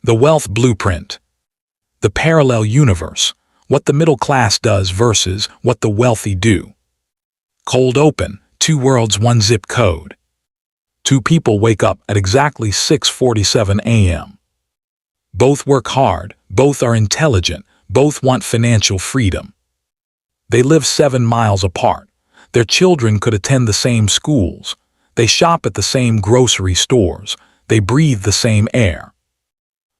The wealth blueprint. The parallel universe. What the middle class does versus what the wealthy do. Cold open. Two worlds, one zip code. Two people wake up at exactly 6:47 a.m. Both work hard, both are intelligent, both want financial freedom. They live 7 miles apart. Their children could attend the same schools. They shop at the same grocery stores. They breathe the same air.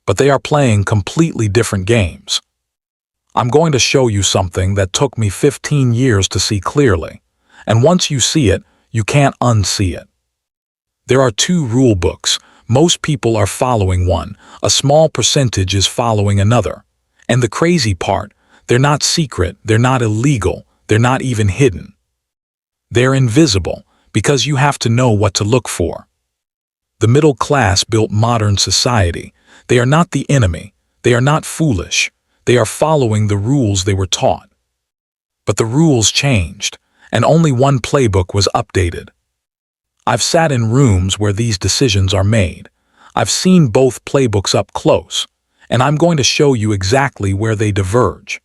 But they are playing completely different games. I'm going to show you something that took me 15 years to see clearly. And once you see it, you can't unsee it. There are two rule books. Most people are following one. A small percentage is following another. And the crazy part, they're not secret, they're not illegal, they're not even hidden. They're invisible because you have to know what to look for. The middle class built modern society. They are not the enemy. They are not foolish. They are following the rules they were taught. But the rules changed, and only one playbook was updated. I've sat in rooms where these decisions are made. I've seen both playbooks up close, and I'm going to show you exactly where they diverge.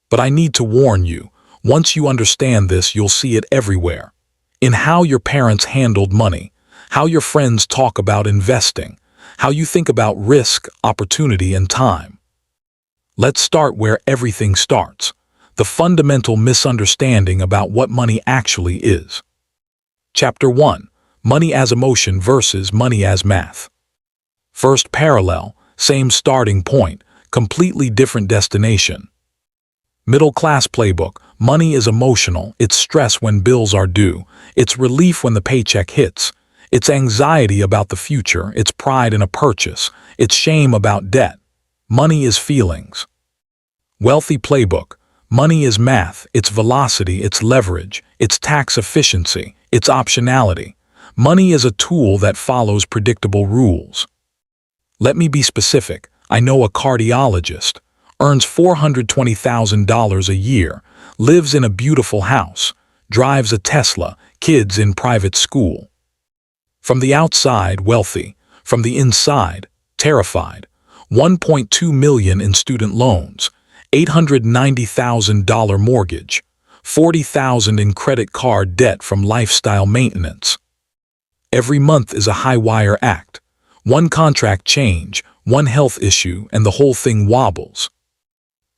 But I need to warn you, once you understand this, you'll see it everywhere. In how your parents handled money, how your friends talk about investing, how you think about risk, opportunity, and time. Let's start where everything starts, the fundamental misunderstanding about what money actually is. Chapter 1. Money as emotion versus money as math. First parallel, same starting point, completely different destination. Middle class playbook. Money is emotional. It's stress when bills are due. It's relief when the paycheck hits. It's anxiety about the future. It's pride in a purchase. It's shame about debt. Money is feelings. Wealthy playbook. Money is math. It's velocity. It's leverage. It's tax efficiency. It's optionality. Money is a tool that follows predictable rules. Let me be specific. I know a cardiologist, earns $420,000 a year, lives in a beautiful house, drives a Tesla, kids in private school. From the outside, wealthy. From the inside, terrified. $1.2 million in student loans, $890,000 mortgage, $40,000 in credit card debt from lifestyle maintenance. Every month is a high-wire act. One contract change, one health issue, and the whole thing wobbles.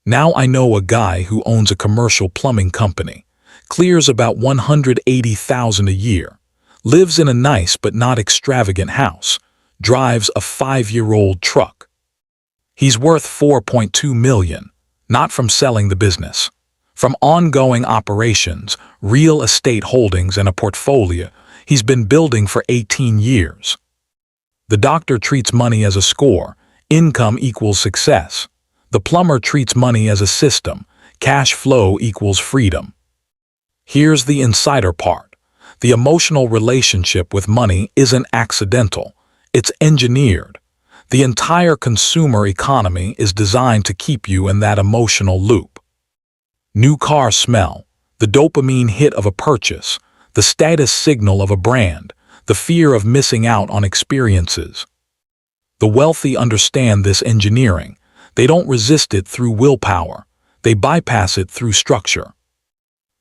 Now I know a guy who owns a commercial plumbing company, clears about $180,000 a year, lives in a nice but not extravagant house, drives a 5-year-old truck. He's worth $4.2 million, not from selling the business. From ongoing operations, real estate holdings, and a portfolio he's been building for 18 years. The doctor treats money as a score. Income equals success. The plumber treats money as a system. Cash flow equals freedom. Here's the insider part. The emotional relationship with money isn't accidental. It's engineered. The entire consumer economy is designed to keep you in that emotional loop. New car smell, the dopamine hit of a purchase, the status signal of a brand, the fear of missing out on experiences. The wealthy understand this engineering. They don't resist it through willpower. They bypass it through structure.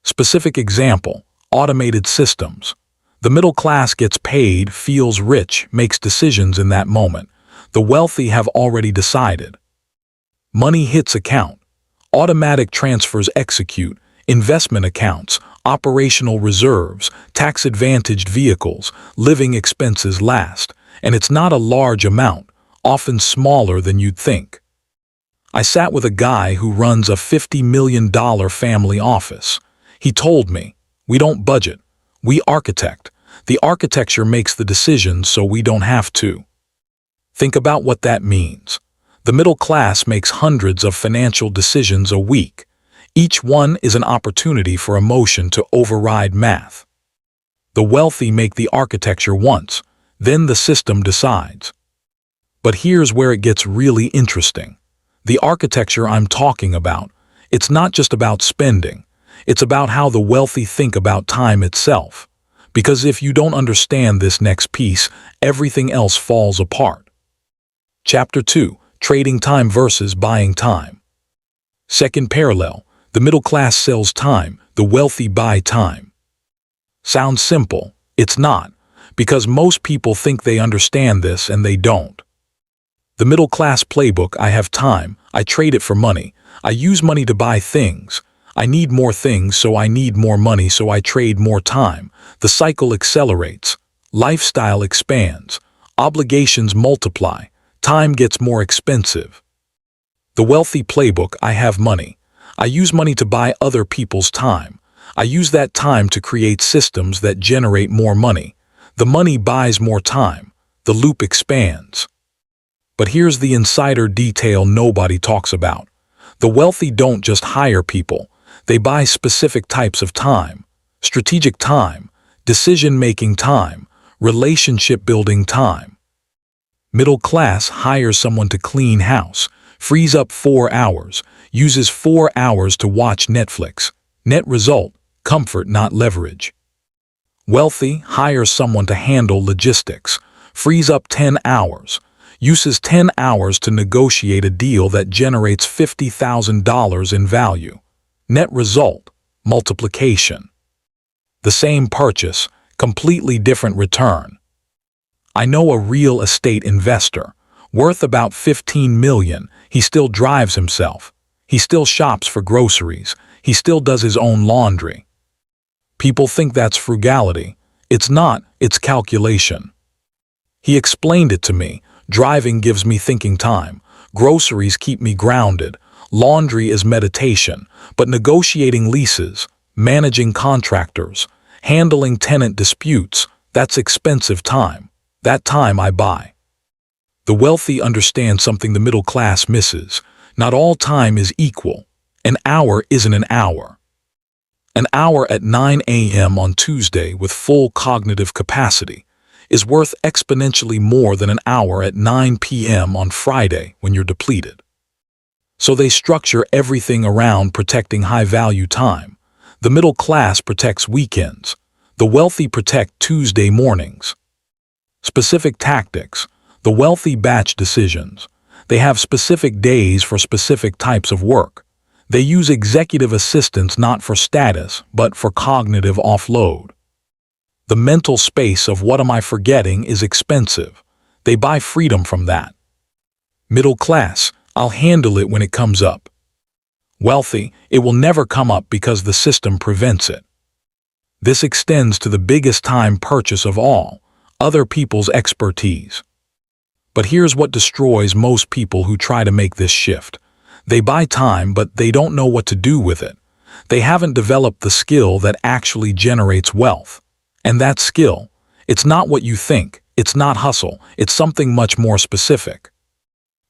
Specific example, automated systems. The middle class gets paid, feels rich, makes decisions in that moment. The wealthy have already decided. Money hits account. Automatic transfers execute, investment accounts, operational reserves, tax-advantaged vehicles, living expenses last, and it's not a large amount, often smaller than you'd think. I sat with a guy who runs a $50 million family office. He told me, "We don't budget, we architect. The architecture makes the decisions so we don't have to." Think about what that means. The middle class makes hundreds of financial decisions a week. Each one is an opportunity for emotion to override math. The wealthy make the architecture once, then the system decides. But here's where it gets really interesting. The architecture I'm talking about, it's not just about spending. It's about how the wealthy think about time itself. Because if you don't understand this next piece, everything else falls apart. Chapter 2. Trading time versus buying time. Second parallel. The middle class sells time, the wealthy buy time. Sounds simple. It's not, because most people think they understand this and they don't. The middle class playbook: I have time, I trade it for money, I use money to buy things, I need more things so I need more money so I trade more time. The cycle accelerates, lifestyle expands, obligations multiply, time gets more expensive. The wealthy playbook: I have money, I use money to buy other people's time, I use that time to create systems that generate more money. The money buys more time, the loop expands. But here's the insider detail nobody talks about. The wealthy don't just hire people, they buy specific types of time: strategic time, decision-making time, relationship-building time. Middle class hires someone to clean house, frees up 4 hours, uses 4 hours to watch Netflix. Net result: comfort, not leverage. Wealthy hires someone to handle logistics, frees up 10 hours, uses 10 hours to negotiate a deal that generates $50,000 in value. Net result: multiplication. The same purchase, completely different return. I know a real estate investor, worth about $15 million. He still drives himself. He still shops for groceries. He still does his own laundry. People think that's frugality. It's not, it's calculation. He explained it to me. Driving gives me thinking time. Groceries keep me grounded. Laundry is meditation. But negotiating leases, managing contractors, handling tenant disputes, that's expensive time. That time I buy. The wealthy understand something the middle class misses. Not all time is equal. An hour isn't an hour. An hour at 9 a.m. on Tuesday with full cognitive capacity is worth exponentially more than an hour at 9 p.m. on Friday when you're depleted. So they structure everything around protecting high-value time. The middle class protects weekends. The wealthy protect Tuesday mornings. Specific tactics. The wealthy batch decisions. They have specific days for specific types of work. They use executive assistants not for status, but for cognitive offload. The mental space of what am I forgetting is expensive. They buy freedom from that. Middle class: I'll handle it when it comes up. Wealthy: it will never come up because the system prevents it. This extends to the biggest time purchase of all: other people's expertise. But here's what destroys most people who try to make this shift. They buy time, but they don't know what to do with it. They haven't developed the skill that actually generates wealth. And that skill, it's not what you think, it's not hustle, it's something much more specific.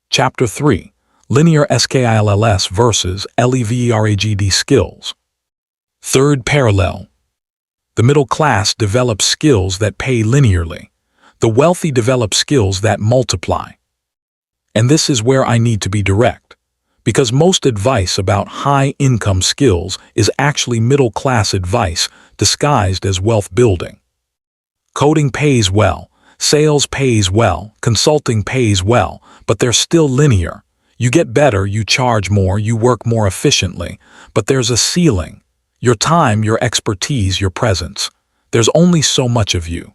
Chapter 3. Linear skills versus leveraged skills. Third parallel. The middle class develops skills that pay linearly. The wealthy develop skills that multiply. And this is where I need to be direct, because most advice about high-income skills is actually middle-class advice disguised as wealth building. Coding pays well, sales pays well, consulting pays well, but they're still linear. You get better, you charge more, you work more efficiently, but there's a ceiling. Your time, your expertise, your presence. There's only so much of you.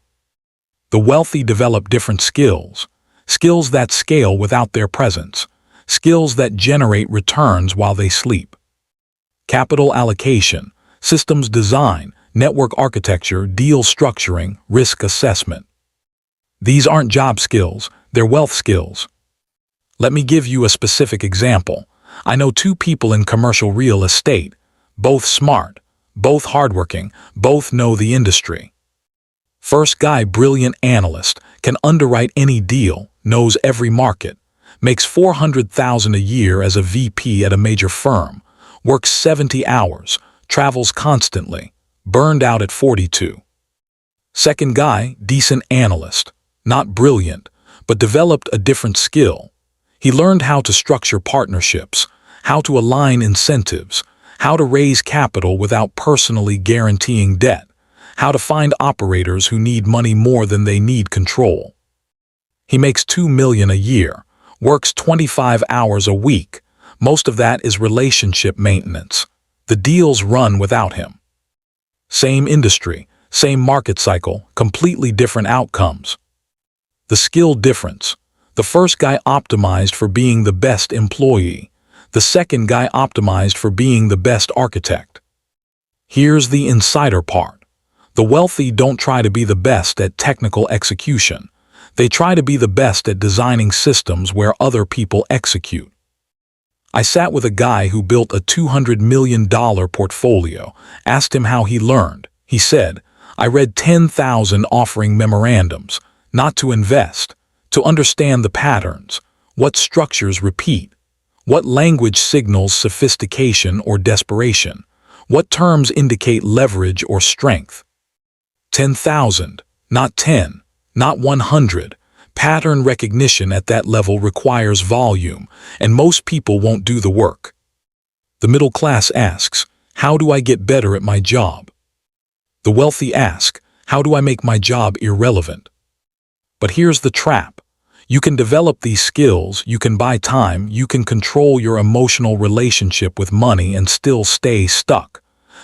The wealthy develop different skills, skills that scale without their presence, skills that generate returns while they sleep. Capital allocation, systems design, network architecture, deal structuring, risk assessment. These aren't job skills, they're wealth skills. Let me give you a specific example. I know 2 people in commercial real estate, both smart, both hardworking, both know the industry. First guy, brilliant analyst, can underwrite any deal, knows every market, makes $400,000 a year as a VP at a major firm, works 70 hours, travels constantly, burned out at 42. Second guy, decent analyst, not brilliant, but developed a different skill. He learned how to structure partnerships, how to align incentives, how to raise capital without personally guaranteeing debt, how to find operators who need money more than they need control. He makes $2 million a year, works 25 hours a week. Most of that is relationship maintenance. The deals run without him. Same industry, same market cycle, completely different outcomes. The skill difference. The first guy optimized for being the best employee. The second guy optimized for being the best architect. Here's the insider part. The wealthy don't try to be the best at technical execution. They try to be the best at designing systems where other people execute. I sat with a guy who built a $200 million portfolio, asked him how he learned. He said, "I read 10,000 offering memorandums, not to invest, to understand the patterns, what structures repeat, what language signals sophistication or desperation, what terms indicate leverage or strength." 10,000, not 10, not 100. Pattern recognition at that level requires volume, and most people won't do the work. The middle class asks, "How do I get better at my job?" The wealthy ask, "How do I make my job irrelevant?" But here's the trap. You can develop these skills, you can buy time, you can control your emotional relationship with money and still stay stuck.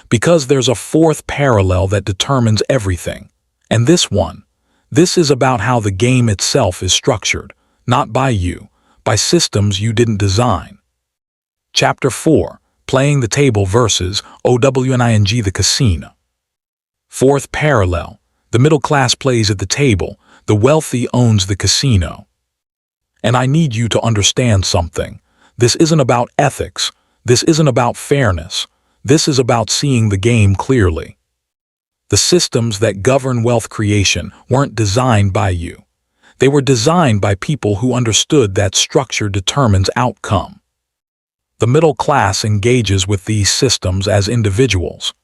Because there's a fourth parallel that determines everything. And this is about how the game itself is structured, not by you, by systems you didn't design. Chapter 4. Playing the Table versus OWNING, the casino. Fourth parallel. The middle class plays at the table, the wealthy owns the casino. And I need you to understand something. This isn't about ethics. This isn't about fairness. This is about seeing the game clearly. The systems that govern wealth creation weren't designed by you. They were designed by people who understood that structure determines outcome. The middle class engages with these systems as individuals.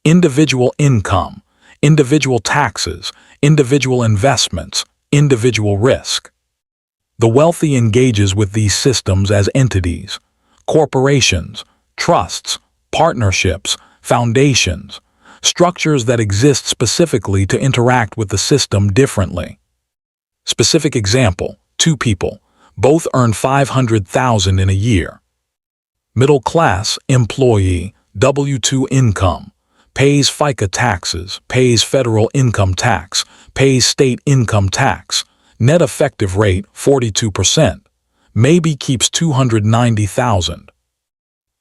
Individual income, individual taxes, individual investments, individual risk. The wealthy engages with these systems as entities, corporations, trusts, partnerships, foundations, structures that exist specifically to interact with the system differently. Specific example, 2 people, both earn $500,000 in a year. Middle class, employee, W-2 income, pays FICA taxes, pays federal income tax, pays state income tax, net effective rate 42%, maybe keeps $290,000.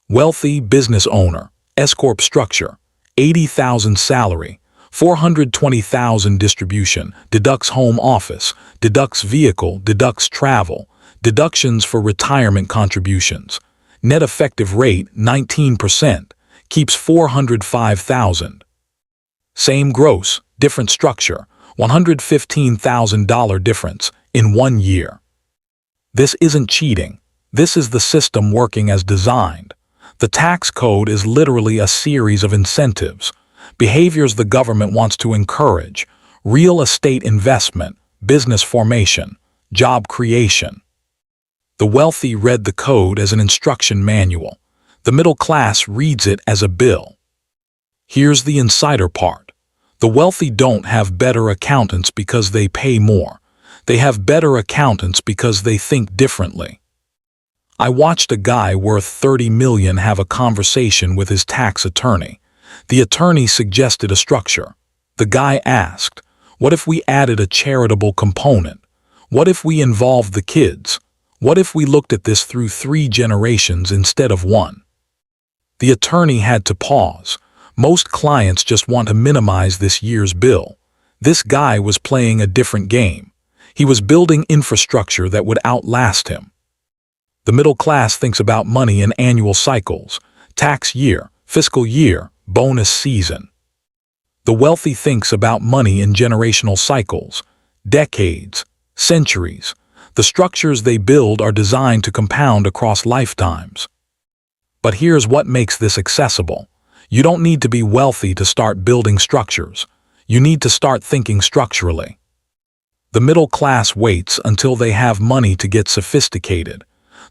Wealthy business owner, S-corp structure, $80,000 salary, $420,000 distribution, deducts home office, deducts vehicle, deducts travel, deductions for retirement contributions, net effective rate 19%, keeps $405,000. Same gross, different structure, $115,000 difference in 1 year. This isn't cheating. This is the system working as designed. The tax code is literally a series of incentives, behaviors the government wants to encourage: real estate investment, business formation, job creation. The wealthy read the code as an instruction manual. The middle class reads it as a bill. Here's the insider part. The wealthy don't have better accountants because they pay more. They have better accountants because they think differently. I watched a guy worth $30 million have a conversation with his tax attorney. The attorney suggested a structure. The guy asked, "What if we added a charitable component? What if we involved the kids? What if we looked at this through 3 generations instead of 1? The attorney had to pause. Most clients just want to minimize this year's bill. This guy was playing a different game. He was building infrastructure that would outlast him. The middle class thinks about money in annual cycles: tax year, fiscal year, bonus season. The wealthy thinks about money in generational cycles: decades, centuries. The structures they build are designed to compound across lifetimes. But here's what makes this accessible. You don't need to be wealthy to start building structures. You need to start thinking structurally. The middle class waits until they have money to get sophisticated.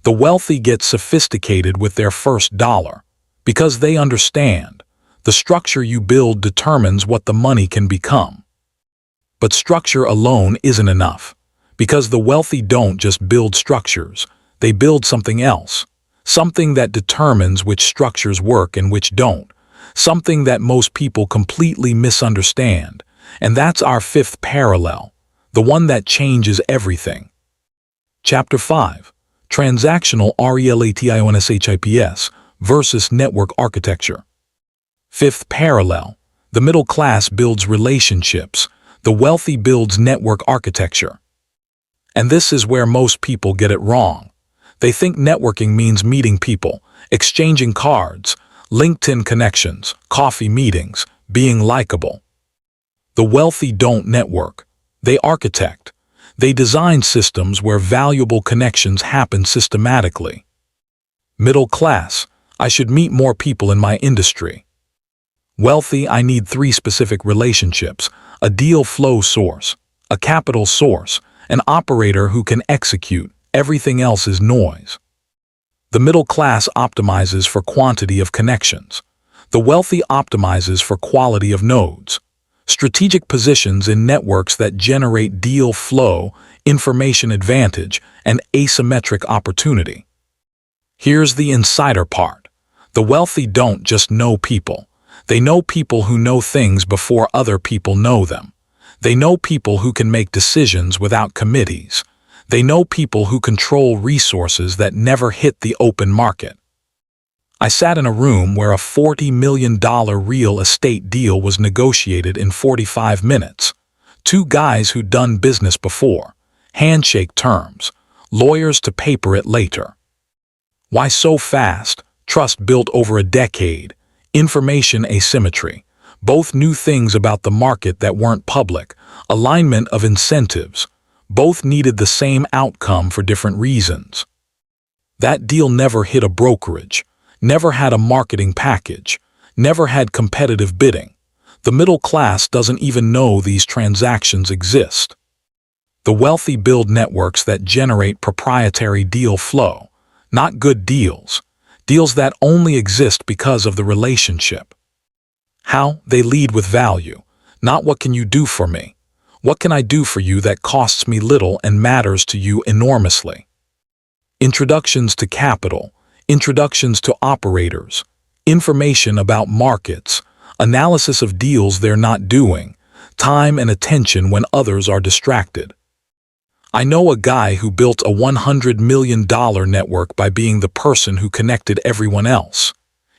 The wealthy get sophisticated with their first dollar, because they understand the structure you build determines what the money can become. But structure alone isn't enough. Because the wealthy don't just build structures, they build something else. Something that determines which structures work and which don't. Something that most people completely misunderstand. And that's our fifth parallel, the one that changes everything. Chapter 5. Transactional RELATIONSHIPS versus Network Architecture. Fifth parallel. The middle class builds relationships. The wealthy builds network architecture. And this is where most people get it wrong. They think networking means meeting people, exchanging cards, LinkedIn connections, coffee meetings, being likable. The wealthy don't network. They architect. They design systems where valuable connections happen systematically. Middle class, I should meet more people in my industry. Wealthy, I need 3 specific relationships: a deal flow source, a capital source, an operator who can execute. Everything else is noise. The middle class optimizes for quantity of connections. The wealthy optimizes for quality of nodes. Strategic positions in networks that generate deal flow, information advantage, and asymmetric opportunity. Here's the insider part. The wealthy don't just know people. They know people who know things before other people know them. They know people who can make decisions without committees. They know people who control resources that never hit the open market. I sat in a room where a $40 million real estate deal was negotiated in 45 minutes. 2 guys who'd done business before. Handshake terms. Lawyers to paper it later. Why so fast? Trust built over a decade. Information asymmetry. Both knew things about the market that weren't public. Alignment of incentives. Both needed the same outcome for different reasons. That deal never hit a brokerage. Never had a marketing package, never had competitive bidding. The middle class doesn't even know these transactions exist. The wealthy build networks that generate proprietary deal flow, not good deals, deals that only exist because of the relationship. How? They lead with value, not what can you do for me. What can I do for you that costs me little and matters to you enormously? Introductions to capital. Introductions to operators, information about markets, analysis of deals they're not doing, time and attention when others are distracted. I know a guy who built a $100 million network by being the person who connected everyone else.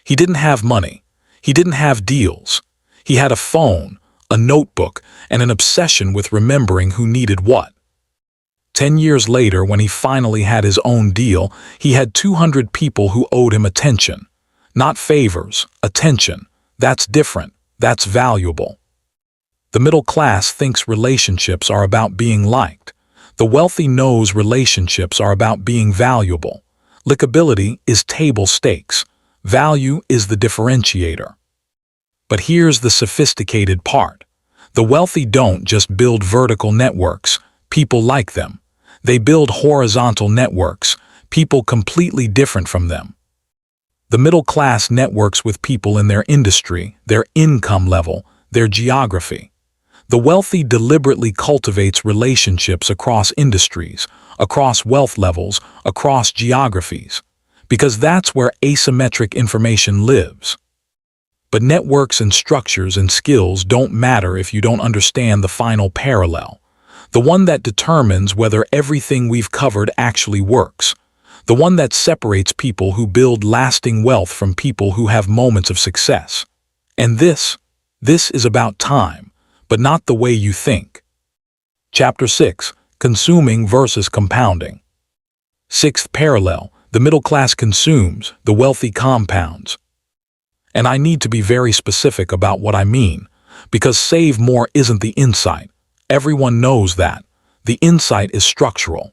He didn't have money. He didn't have deals. He had a phone, a notebook, and an obsession with remembering who needed what. 10 years later, when he finally had his own deal, he had 200 people who owed him attention. Not favors, attention. That's different. That's valuable. The middle class thinks relationships are about being liked. The wealthy knows relationships are about being valuable. Likability is table stakes. Value is the differentiator. But here's the sophisticated part. The wealthy don't just build vertical networks. People like them. They build horizontal networks, people completely different from them. The middle class networks with people in their industry, their income level, their geography. The wealthy deliberately cultivates relationships across industries, across wealth levels, across geographies, because that's where asymmetric information lives. But networks and structures and skills don't matter if you don't understand the final parallel. The one that determines whether everything we've covered actually works. The one that separates people who build lasting wealth from people who have moments of success. And this is about time, but not the way you think. Chapter 6. Consuming versus compounding. Sixth parallel. The middle class consumes, the wealthy compounds. And I need to be very specific about what I mean, because save more isn't the insight. Everyone knows that. The insight is structural.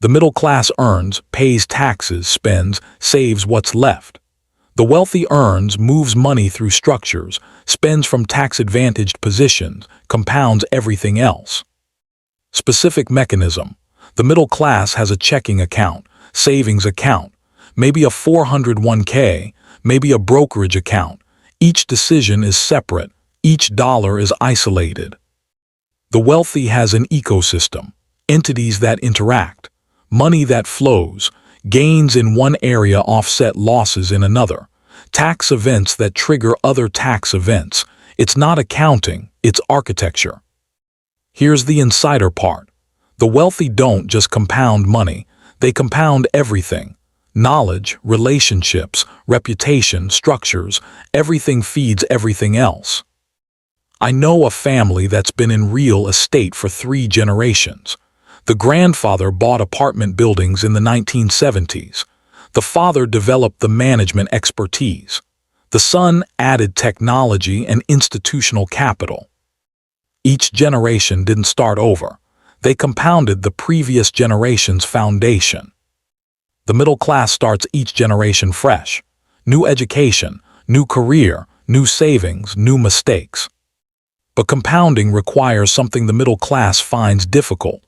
The middle class earns, pays taxes, spends, saves what's left. The wealthy earns, moves money through structures, spends from tax-advantaged positions, compounds everything else. Specific mechanism. The middle class has a checking account, savings account, maybe a 401k, maybe a brokerage account. Each decision is separate. Each dollar is isolated. The wealthy has an ecosystem. entities that interact, money that flows, gains in one area offset losses in another, tax events that trigger other tax events. It's not accounting, it's architecture. Here's the insider part. The wealthy don't just compound money, they compound everything. Knowledge, relationships, reputation, structures, everything feeds everything else. I know a family that's been in real estate for 3 generations. The grandfather bought apartment buildings in the 1970s. The father developed the management expertise. The son added technology and institutional capital. Each generation didn't start over. They compounded the previous generation's foundation. The middle class starts each generation fresh. New education, new career, new savings, new mistakes. But compounding requires something the middle class finds difficult.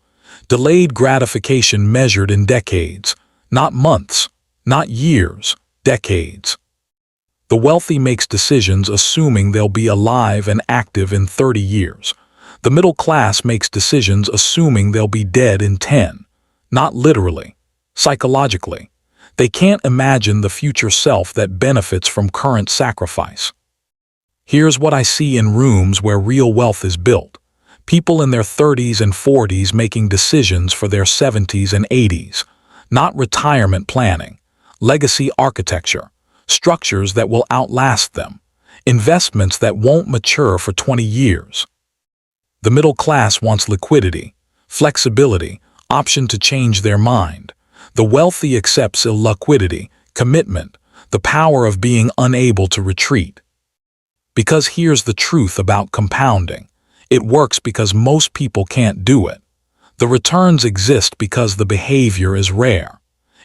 Delayed gratification measured in decades, not months, not years, decades. The wealthy makes decisions assuming they'll be alive and active in 30 years. The middle class makes decisions assuming they'll be dead in 10. Not literally, psychologically. They can't imagine the future self that benefits from current sacrifice. Here's what I see in rooms where real wealth is built. People in their 30s and 40s making decisions for their 70s and 80s. Not retirement planning, legacy architecture, structures that will outlast them, investments that won't mature for 20 years. The middle class wants liquidity, flexibility, option to change their mind. The wealthy accepts illiquidity, commitment, the power of being unable to retreat. Because here's the truth about compounding. It works because most people can't do it. The returns exist because the behavior is rare.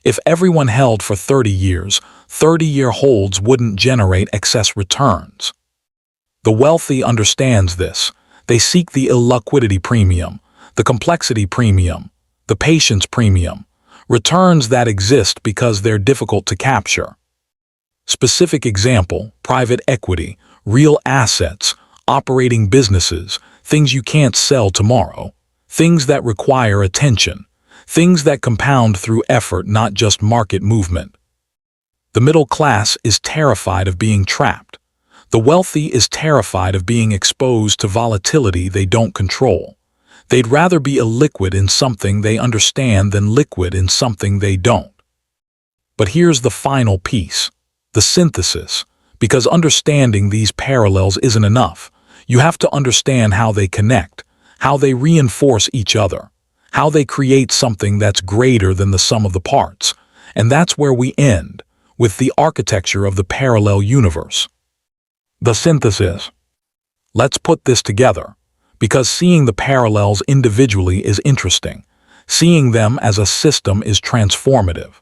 If everyone held for 30 years, 30-year holds wouldn't generate excess returns. The wealthy understands this. They seek the illiquidity premium, the complexity premium, the patience premium, returns that exist because they're difficult to capture. Specific example, private equity, real assets, operating businesses, things you can't sell tomorrow, things that require attention, things that compound through effort, not just market movement. The middle class is terrified of being trapped. The wealthy is terrified of being exposed to volatility they don't control. They'd rather be illiquid in something they understand than liquid in something they don't. But here's the final piece, the synthesis. Because understanding these parallels isn't enough. You have to understand how they connect, how they reinforce each other, how they create something that's greater than the sum of the parts. And that's where we end, with the architecture of the parallel universe. The synthesis. Let's put this together, because seeing the parallels individually is interesting. Seeing them as a system is transformative.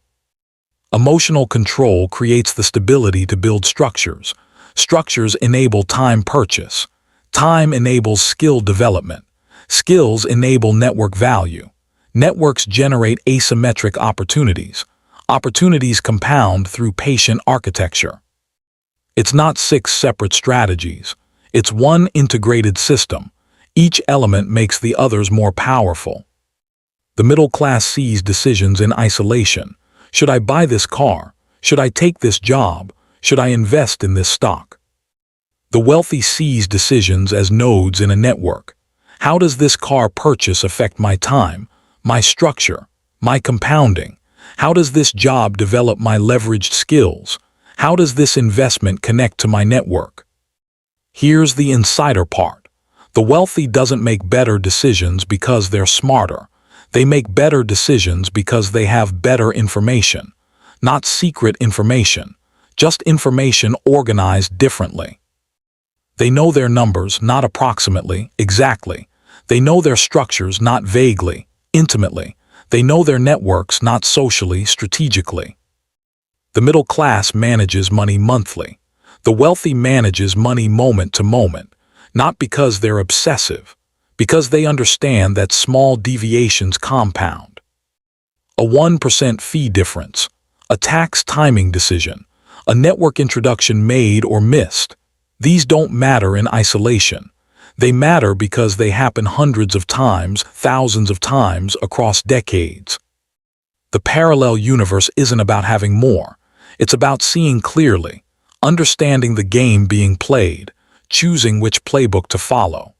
Emotional control creates the stability to build structures. Structures enable time purchase. Time enables skill development. Skills enable network value. Networks generate asymmetric opportunities. Opportunities compound through patient architecture. It's not 6 separate strategies. It's one integrated system. Each element makes the others more powerful. The middle class sees decisions in isolation. Should I buy this car? Should I take this job? Should I invest in this stock? The wealthy sees decisions as nodes in a network. How does this car purchase affect my time, my structure, my compounding? How does this job develop my leveraged skills? How does this investment connect to my network? Here's the insider part. The wealthy doesn't make better decisions because they're smarter. They make better decisions because they have better information. Not secret information, just information organized differently. They know their numbers, not approximately, exactly. They know their structures, not vaguely, intimately. They know their networks, not socially, strategically. The middle class manages money monthly. The wealthy manages money moment to moment, not because they're obsessive, because they understand that small deviations compound. A 1% fee difference, a tax timing decision, a network introduction made or missed. These don't matter in isolation. They matter because they happen hundreds of times, thousands of times across decades. The parallel universe isn't about having more. It's about seeing clearly, understanding the game being played, choosing which playbook to follow.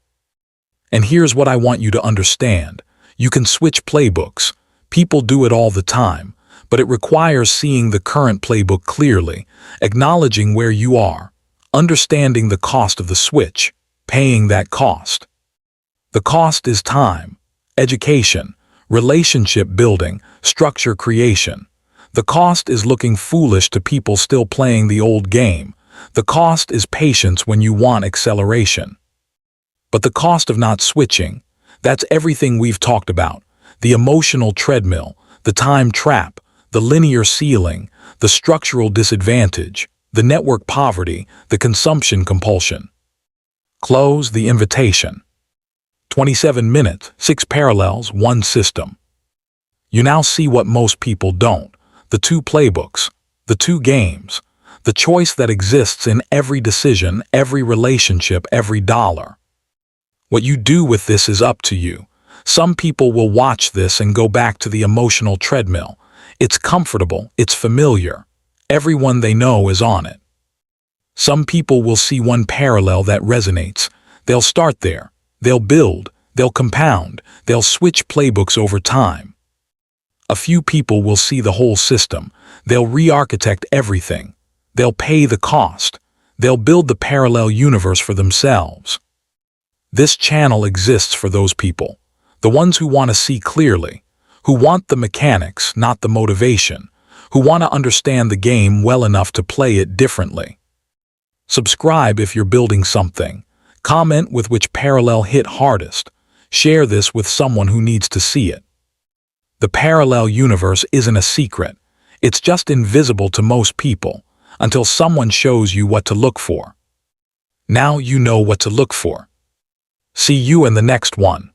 And here's what I want you to understand. You can switch playbooks. People do it all the time, but it requires seeing the current playbook clearly, acknowledging where you are, understanding the cost of the switch, paying that cost. The cost is time, education, relationship building, structure creation. The cost is looking foolish to people still playing the old game. The cost is patience when you want acceleration. But the cost of not switching, that's everything we've talked about. The emotional treadmill, the time trap, the linear ceiling, the structural disadvantage, the network poverty, the consumption compulsion. Close the invitation. 27 minutes, 6 parallels, 1 system. You now see what most people don't. The 2 playbooks, the 2 games, the choice that exists in every decision, every relationship, every dollar. What you do with this is up to you. Some people will watch this and go back to the emotional treadmill. It's comfortable, it's familiar. Everyone they know is on it. Some people will see one parallel that resonates. They'll start there. They'll build. They'll compound. They'll switch playbooks over time. A few people will see the whole system. They'll re-architect everything. They'll pay the cost. They'll build the parallel universe for themselves. This channel exists for those people, the ones who want to see clearly, who want the mechanics, not the motivation, who want to understand the game well enough to play it differently. Subscribe if you're building something. Comment with which parallel hit hardest. Share this with someone who needs to see it. The parallel universe isn't a secret. It's just invisible to most people until someone shows you what to look for. Now you know what to look for. See you in the next one.